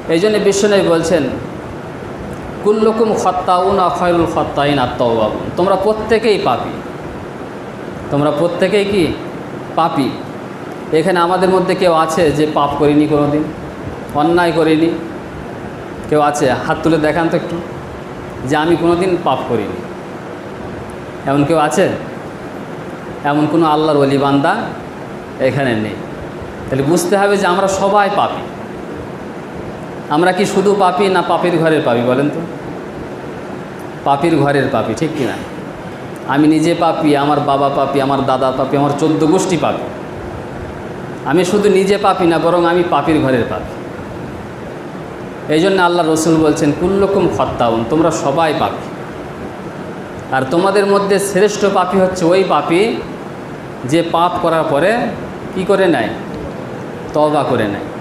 এই জন্য বিশ্বনবী বলছেন কুল্লুকুম খত্তাউন খায়রুল খত্তাইন আত-তাওয়াবুন, তোমরা প্রত্যেকেই পাপী, তোমরা প্রত্যেকেই কি পাপী। এখানে আমাদের মধ্যে কেউ আছে যে পাপ করিনি, কোনো দিন অন্যায় করিনি? কেউ আছে? হাত তুলে দেখান তো একটু, যে আমি কোনো দিন পাপ করিনি। এমন কেউ আছে? এমন কোনো আল্লাহর ওলি বান্দা এখানে নেই। তাহলে বুঝতে হবে যে আমরা সবাই পাপী। আমরা কি শুধু পাপী না পাপীর ঘরের পাপী বলেন তো? পাপীর ঘরের পাপী, ঠিক কিনা? আমি নিজে পাপী, আমার বাবা পাপী, আমার দাদা পাপী, আমার 14 গোষ্ঠী পাপী। আমি শুধু নিজে পাপী না, বরং আমি পাপীর ঘরের পাপী। এই জন্য আল্লাহ রসুল বলছেন কুল্লুকুম খত্তাউন, তোমরা সবাই পাপী। আর তোমাদের মধ্যে শ্রেষ্ঠ পাপী হচ্ছে ওই পাপী যে পাপ করার পরে কি করে নেয়? তওবা করে নেয়।